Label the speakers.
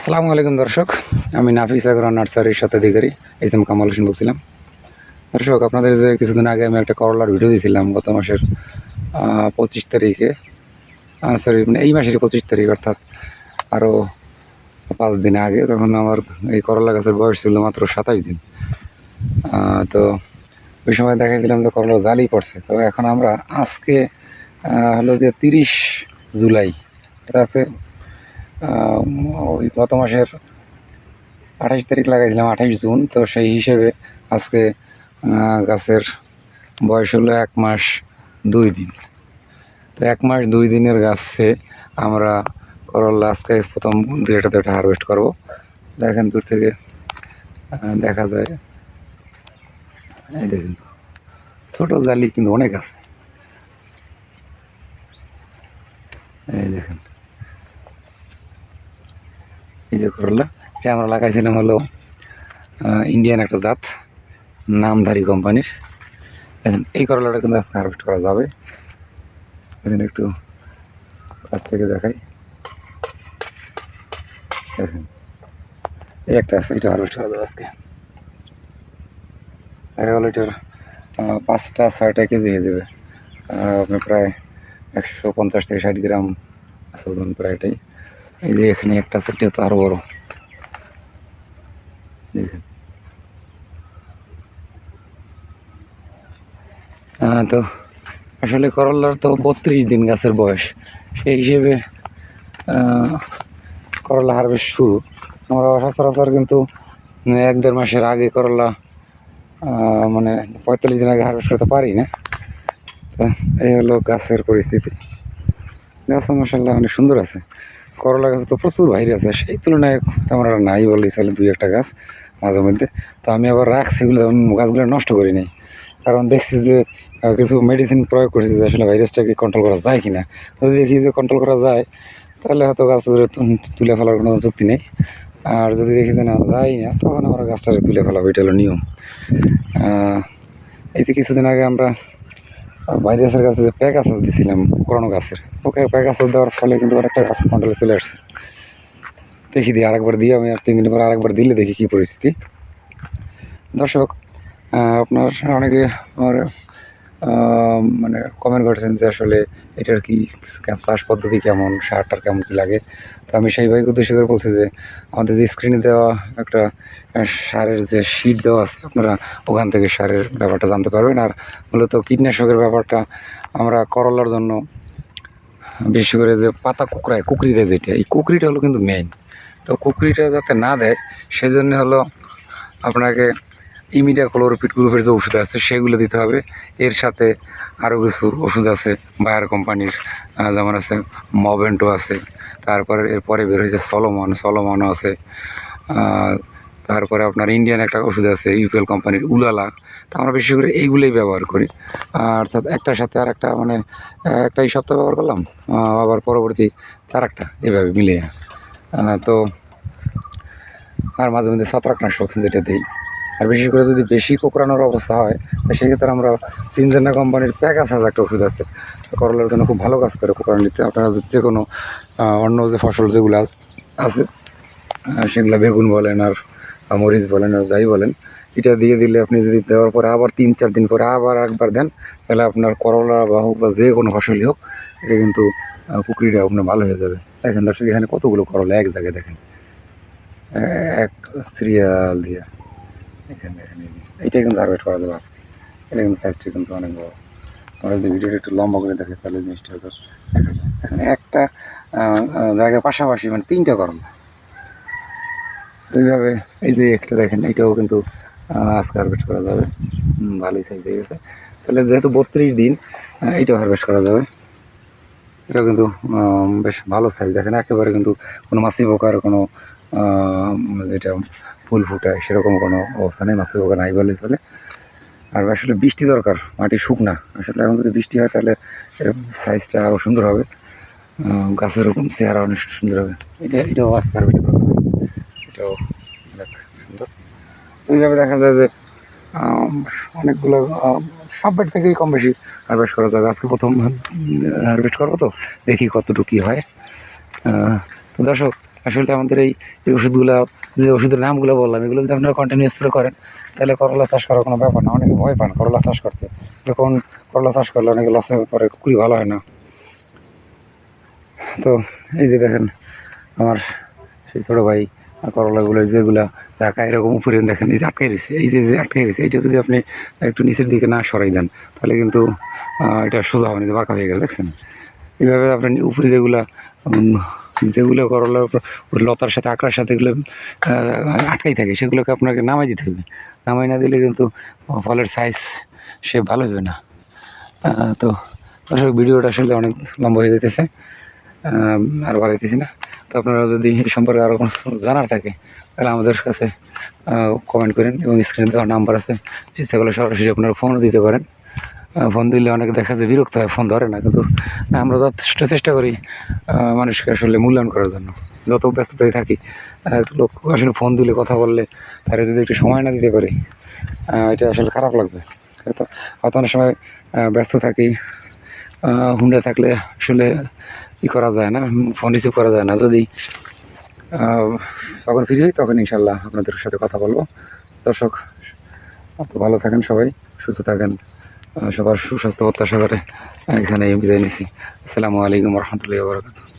Speaker 1: আসসালামু আলাইকুম দর্শক, আমি নাফিস আগ্রহ নার্সারির স্বত্বাধিকারী এস.এম. কামাল হোসেন বলছিলাম। দর্শক, আপনাদের যে কিছুদিন আগে আমি একটা করলার ভিডিও দিয়েছিলাম গত মাসের 25 তারিখে, মানে এই মাসের 25 তারিখ, অর্থাৎ আরও 5 দিন আগে। তখন আমার এই করলা গাছের বয়স ছিল মাত্র 27 দিন। তো ওই সময় দেখাইছিলাম যে করলার জালি পড়ছে। তো এখন আমরা আজকে হলো যে 30 জুলাই, এটা আছে ওই গত মাসের 28 তারিখ লাগাইছিলাম, 28 জুন। তো সেই হিসেবে আজকে গাছের বয়স হলো 1 মাস 2 দিন। তো 1 মাস 2 দিনের গাছে আমরা করলা আজকে প্রথম দুইটা হারভেস্ট করব। দেখেন দূর থেকে দেখা যায়, এই দেখেন ছোটো জালি কিন্তু অনেক আছে। এই দেখেন, এই যে করলা, এটা আমরা লাগাইছিলাম হলো ইন্ডিয়ান একটা জাত, নামধারী কোম্পানির। দেখেন এই করলাটা কিন্তু আজকে হারভেস্ট করা যাবে। দেখেন একটু কাছ থেকে দেখাই, দেখেন এই একটা আছে, এটা হারভেস্ট করা যাবে আজকে। দেখা গেলো এটার 5-6টা কেজি হয়ে যাবে। আপনার প্রায় 150 থেকে 60 গ্রাম আছে ওজন প্রায় এটাই। এই যে এখানে একটা আছে, এটা তো আরও বড়, দেখেন। তো আসলে করলার তো 32 দিন গাছের বয়স, সেই হিসেবে করলা হারভেস্ট শুরু। আমরা সচরাচর কিন্তু 1-1.5 মাসের আগে করলা মানে 45 দিন আগে হারভেস্ট করতে পারি না। তো এই হলো গাছের পরিস্থিতি। গাছ মাশাআল্লাহ অনেক সুন্দর আছে। করলা গাছে তো প্রচুর বাইরে আছে, সেই তুলনায় তেমন একটা নাই বললেই চলে, 2-1টা গাছ মাঝে মধ্যে। তো আমি আবার রাখছি, এগুলো গাছগুলো নষ্ট করি নাই, কারণ দেখছি যে কিছু মেডিসিন প্রয়োগ করেছি যে আসলে ভাইরাসটাকে কন্ট্রোল করা যায় কিনা। যদি দেখি যে কন্ট্রোল করা যায়, তাহলে হয়তো গাছগুলো তুলে ফেলার কোনো যুক্তি নেই। আর যদি দেখি যে না যায় না, তখন আমরা গাছটাকে তুলে ফেলাবো, এটা হলো নিয়ম। এই যে কিছুদিন আগে আমরা ভাইরাসের গাছে যে প্যাগাসাস দিছিলাম, পুরোনো গাছের, ওকে প্যাগাসাস দেওয়ার ফলে কিন্তু অনেকটা গাছ কন্ট্রোলে চলে আসছে। দেখি দিয়ে আরেকবার দিয়ে, আমি আর 3 দিন পর আরেকবার দিলে দেখি কী পরিস্থিতি। দর্শক, আপনার অনেকে আমার মানে কমেন্ট করেছেন যে আসলে এটার কি চাষ পদ্ধতি কেমন, সারটার কেমন কী লাগে। তো আমি সেই ভাইকে উদ্দেশ্য করে বলছি যে আমাদের যে স্ক্রিনে দেওয়া একটা সারের যে শিট দেওয়া আছে, আপনারা ওখান থেকে সারের ব্যাপারটা জানতে পারবেন। আর মূলত কীটনাশকের ব্যাপারটা আমরা করলার জন্য বিশেষ করে যে পাতা কুকরি দেয়, যেটা এই কুকরিটা হলো কিন্তু মেইন। তো কুকরিটা যাতে না দেয়, সেজন্য হলো আপনাকে ইমিডাক্লোপিড গ্রুপের যে ওষুধ আছে সেগুলো দিতে হবে। এর সাথে আরও কিছু ওষুধ আছে বায়ার কোম্পানির, যেমন আছে মভেন্টো আছে, তারপরে এরপরে বের হয়েছে সলোমনও আছে, তারপরে আপনার ইন্ডিয়ান একটা ওষুধ আছে ইউপিএল কোম্পানির উলালা। তো আমরা বিশেষ করে এইগুলোই ব্যবহার করি। আর একটার সাথে আর একটা, মানে একটা এই সপ্তাহ ব্যবহার করলাম, আবার পরবর্তী তার একটা, এভাবে মিলিয়ে। তো আর মাঝে মধ্যে ছত্রাকনাশক যেটা দিই। আর বিশেষ করে যদি বেশি কোঁকড়ানোর অবস্থা হয়, তো সেক্ষেত্রে আমরা সিনজেন্টা কোম্পানির প্যাগাসাস একটা ওষুধ আছে, করলার জন্য খুব ভালো কাজ করে কোঁকড়ানিতে। আপনারা যে কোনো অন্য যে ফসল যেগুলো আছে, সেগুলো বেগুন বলেন আর মরিচ বলেন আর যাই বলেন, এটা দিয়ে দিলে আপনি যদি দেওয়ার পরে আবার 3-4 দিন পরে আবার একবার দেন, তাহলে আপনার করলা বা হোক বা যে কোনো ফসলই হোক, এটা কিন্তু কুকরিটা আপনার ভালো হয়ে যাবে। দেখেন দর্শক, এখানে কতগুলো করলা এক জায়গায়, দেখেন এক সিরিয়াল দিয়ে। এখানে দেখেন, এইটা কিন্তু হারভেস্ট করা যাবে আজকে। এটা কিন্তু সাইজটা কিন্তু অনেক বড়। আমরা যদি ভিডিওটা একটু লম্বা করে দেখি, তাহলে জিনিসটা হয়তো দেখা যায়। এখানে একটা জায়গায় পাশাপাশি মানে 3টা করলা, এইভাবে। এই যে একটা দেখেন, এটাও কিন্তু আজকে হারভেস্ট করা যাবে, ভালোই সাইজ হয়ে গেছে। তাহলে যেহেতু 32 দিন, এইটাও হারভেস্ট করা যাবে। এটাও কিন্তু বেশ ভালো সাইজ, দেখেন একেবারে কিন্তু কোনো মাছি পোকার কোনো যেটা ফুল ফুটায় সেরকম কোনো অবস্থা নেই, মাছি পোকা নাই বলে চলে। আর আসলে বৃষ্টি দরকার, মাটি শুকনা। আসলে এখন যদি বৃষ্টি হয়, তাহলে সাইজটা আরও সুন্দর হবে, গাছের ওরকম চেহারা অনেক সুন্দর হবে। এটাও আজকে হারভেস্ট করা যাবে, এটাও অনেক সুন্দর। এইভাবে দেখা যায় যে অনেকগুলো সব বেড থেকেই কম বেশি হারভেস্ট করা যাবে। আজকে প্রথম হারভেস্ট করবো, তো দেখি কতটুকু কী হয়। তো দর্শক, আসলে আমাদের এই ওষুধগুলো, যে ওষুধের নামগুলো বললাম, এগুলো যদি আপনারা কন্টিনিউ স্প্রে করেন তাহলে করলা চাষ করার কোনো ব্যাপার না। অনেকে ভয় পান করলা চাষ করতে, যখন করলা চাষ করলে অনেকে লসে পরে, খুবই ভালো হয় না। তো এই যে দেখেন আমার সেই ছোটো ভাই করলাগুলো যেগুলা জায়গা এরকম উপরে দেখেন, এই যে আটকাই রয়েছে, এই যে আটকাই রয়েছে, এইটা যদি আপনি একটু নিচের দিকে না সরাই দেন তাহলে কিন্তু এটা সোজা হবে না, যে বাঁকা হয়ে গেছে, দেখছেন? এইভাবে আপনার উপরে যেগুলো করলার উপর লতার সাথে আঁকড়ার সাথে এগুলো আটকাই থাকে, সেগুলোকে আপনাকে নামাই দিতে হবে। নামাই না দিলে কিন্তু ফলের সাইজ সে ভালো হবে না। তো দর্শক, ভিডিওটা আসলে অনেক লম্বা হয়ে যেতেছে, আর বাড়াইতেছি না। তো আপনারা যদি এই সম্পর্কে আরও কোনো জানার থাকে তাহলে আমাদের কাছে কমেন্ট করেন, এবং স্ক্রিনে দেওয়ার নাম্বার আছে, সেগুলো সরাসরি আপনারা ফোনও দিতে পারেন। ফোন দিলে অনেকে দেখা যায় বিরক্ত হয়, ফোন ধরে না, কিন্তু আমরা যথেষ্ট চেষ্টা করি মানুষকে আসলে মূল্যায়ন করার জন্য। যত ব্যস্ততায় থাকি, লোক আসলে ফোন দিলে, কথা বললে তারা যদি একটু সময় না দিতে পারি, এটা আসলে খারাপ লাগবে। হয়তো অনেক সময় ব্যস্ত থাকি, হুন্ডা থাকলে আসলে করা যায় না, ফোন রিসিভ করা যায় না। যদি তখন ফ্রি হই তখন ইনশাল্লাহ আপনাদের সাথে কথা বলবো। দর্শক, ভালো থাকেন সবাই, সুস্থ থাকেন, সবার সুস্বাস্থ্য প্রত্যাশা করে এখানে বিদায় নিচ্ছি। আসসালামু আলাইকুম রহমতুল্লাহি ওয়া বারাকাতুহু।